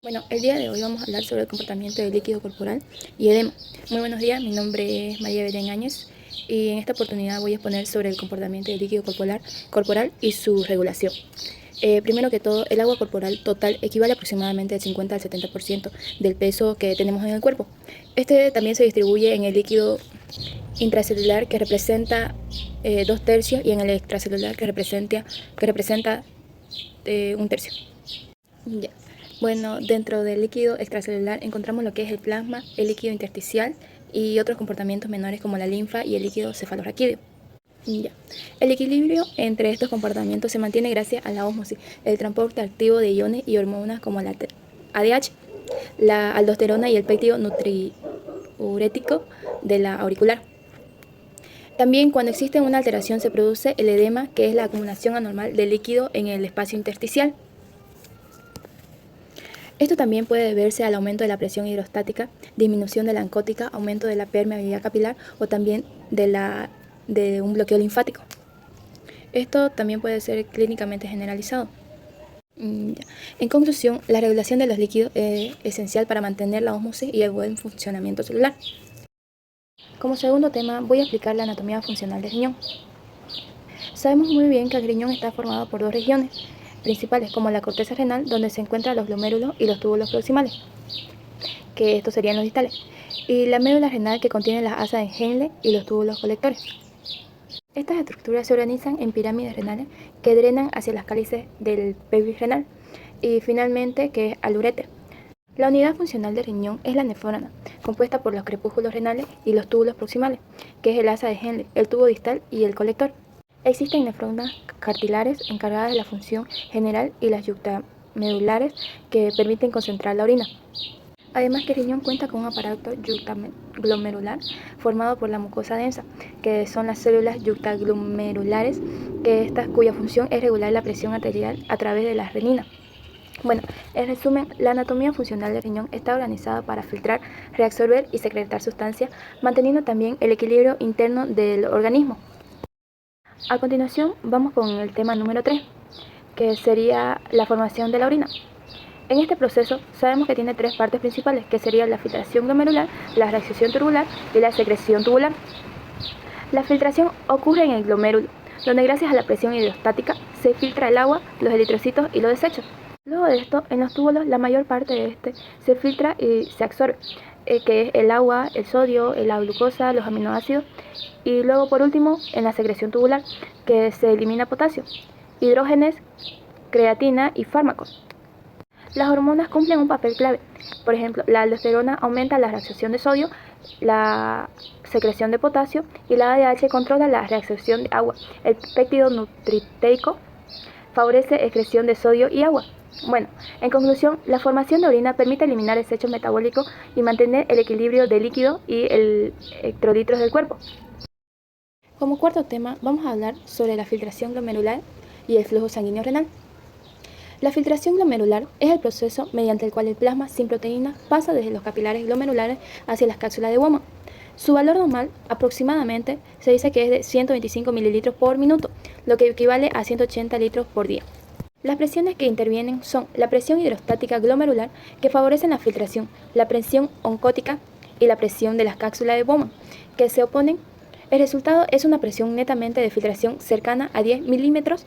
Bueno, el día de hoy vamos a hablar sobre el comportamiento del líquido corporal y edema. Muy buenos días, mi nombre es María Belén Áñez y en esta oportunidad voy a exponer sobre el comportamiento del líquido corporal y su regulación. Primero que todo, el agua corporal total equivale aproximadamente al 50 al 70% del peso que tenemos en el cuerpo. Este también se distribuye en el líquido intracelular, que representa 2/3, y en el extracelular, que representa 1/3. Ya. Bueno, dentro del líquido extracelular encontramos lo que es el plasma, el líquido intersticial y otros comportamientos menores como la linfa y el líquido cefalorraquídeo. Ya. El equilibrio entre estos comportamientos se mantiene gracias a la ósmosis, el transporte activo de iones y hormonas como la ADH, la aldosterona y el péptido nutriurético de la auricular. También, cuando existe una alteración, se produce el edema, que es la acumulación anormal de líquido en el espacio intersticial. Esto también puede deberse al aumento de la presión hidrostática, disminución de la oncótica, aumento de la permeabilidad capilar o también de un bloqueo linfático. Esto también puede ser clínicamente generalizado. En conclusión, la regulación de los líquidos es esencial para mantener la ósmosis y el buen funcionamiento celular. Como segundo tema, voy a explicar la anatomía funcional del riñón. Sabemos muy bien que el riñón está formado por dos regiones principales, como la corteza renal, donde se encuentran los glomérulos y los túbulos proximales, que estos serían los distales, y la médula renal, que contiene las asas de Henle y los túbulos colectores. Estas estructuras se organizan en pirámides renales que drenan hacia las cálices del pelvis renal, y finalmente que es al uréter. La unidad funcional del riñón es la nefrona, compuesta por los crepúsculos renales y los túbulos proximales, que es el asa de Henle, el tubo distal y el colector. Existen nefronas cartilares encargadas de la función general y las yuctamedulares, que permiten concentrar la orina. Además, que el riñón cuenta con un aparato yuctaglomerular formado por la mucosa densa, que son las células yuctaglomerulares, cuya función es regular la presión arterial a través de la renina. Bueno, en resumen, la anatomía funcional del riñón está organizada para filtrar, reabsorber y secretar sustancias, manteniendo también el equilibrio interno del organismo. A continuación, vamos con el tema número 3, que sería la formación de la orina. En este proceso sabemos que tiene tres partes principales, que serían la filtración glomerular, la reabsorción tubular y la secreción tubular. La filtración ocurre en el glomérulo, donde gracias a la presión hidrostática se filtra el agua, los eritrocitos y los desechos. Luego de esto, en los túbulos, la mayor parte de este se filtra y se absorbe, que es el agua, el sodio, la glucosa, los aminoácidos, y luego por último en la secreción tubular, que se elimina potasio, hidrógenes, creatina y fármacos. Las hormonas cumplen un papel clave. Por ejemplo, la aldosterona aumenta la reabsorción de sodio, la secreción de potasio, y la ADH controla la reabsorción de agua. El péptido nutriutérico favorece excreción de sodio y agua. Bueno, en conclusión, la formación de orina permite eliminar desechos metabólicos y mantener el equilibrio de líquido y el electrolitos del cuerpo. Como cuarto tema, vamos a hablar sobre la filtración glomerular y el flujo sanguíneo renal. La filtración glomerular es el proceso mediante el cual el plasma sin proteína pasa desde los capilares glomerulares hacia las cápsulas de Bowman. Su valor normal aproximadamente se dice que es de 125 mililitros por minuto, lo que equivale a 180 litros por día. Las presiones que intervienen son la presión hidrostática glomerular, que favorece la filtración, la presión oncótica y la presión de las cápsulas de Bowman, que se oponen. El resultado es una presión netamente de filtración cercana a 10 milímetros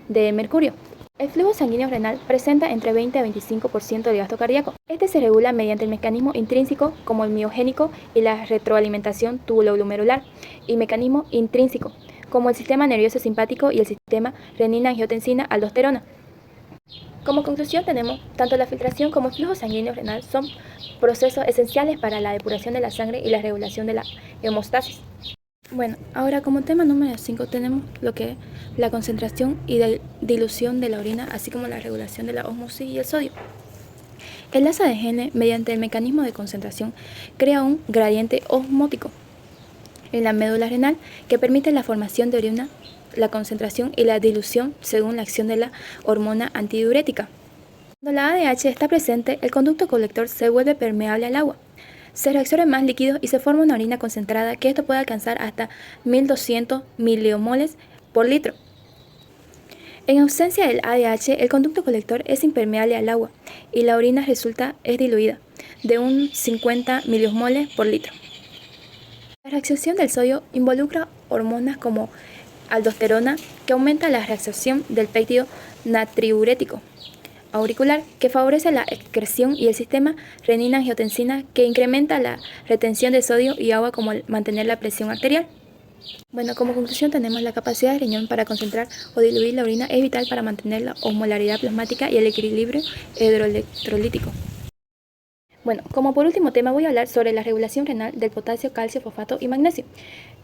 de mercurio. El flujo sanguíneo renal presenta entre 20 a 25% de gasto cardíaco. Este se regula mediante el mecanismo intrínseco, como el miogénico y la retroalimentación tubuloglomerular, y mecanismo intrínseco, como el sistema nervioso simpático y el sistema renina-angiotensina-aldosterona. Como conclusión tenemos, tanto la filtración como el flujo sanguíneo renal son procesos esenciales para la depuración de la sangre y la regulación de la hemostasis. Bueno, ahora como tema número 5 tenemos lo que es la concentración y dilución de la orina, así como la regulación de la ósmosis y el sodio. El asa de Henle, mediante el mecanismo de concentración, crea un gradiente osmótico en la médula renal que permite la formación de orina, la concentración y la dilución según la acción de la hormona antidiurética. Cuando la ADH está presente, el conducto colector se vuelve permeable al agua. Se reabsorben más líquidos y se forma una orina concentrada, que esto puede alcanzar hasta 1200 milimoles por litro. En ausencia del ADH, el conducto colector es impermeable al agua y la orina es diluida de un 50 miliosmoles por litro. La reabsorción del sodio involucra hormonas como aldosterona, que aumenta la reabsorción del péptido natriurético auricular, que favorece la excreción, y el sistema renina-angiotensina, que incrementa la retención de sodio y agua, como mantener la presión arterial. Bueno, como conclusión tenemos la capacidad del riñón para concentrar o diluir la orina es vital para mantener la osmolaridad plasmática y el equilibrio hidroelectrolítico. Bueno, como por último tema voy a hablar sobre la regulación renal del potasio, calcio, fosfato y magnesio.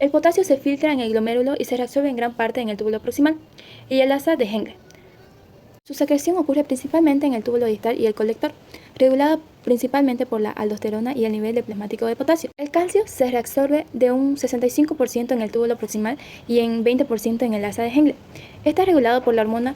El potasio se filtra en el glomérulo y se reabsorbe en gran parte en el túbulo proximal y el asa de Henle. Su secreción ocurre principalmente en el túbulo distal y el colector, regulada principalmente por la aldosterona y el nivel de plasmático de potasio. El calcio se reabsorbe de un 65% en el túbulo proximal y en 20% en el asa de Henle. Está regulado por la hormona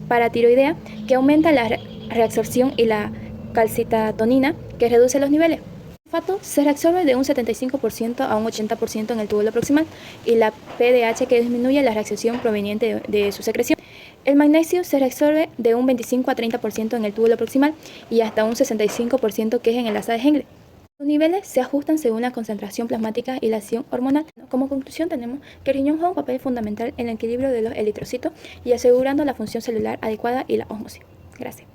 paratiroidea, que aumenta la reabsorción, y la calcitotonina, que reduce los niveles. El fosfato se reabsorbe de un 75% a un 80% en el túbulo proximal y la PDH, que disminuye la reabsorción proveniente de su secreción. El magnesio se reabsorbe de un 25 a 30% en el túbulo proximal y hasta un 65%, que es en el asa de Henle. Los niveles se ajustan según la concentración plasmática y la acción hormonal. Como conclusión tenemos que el riñón juega un papel fundamental en el equilibrio de los eritrocitos y asegurando la función celular adecuada y la ósmosis. Gracias.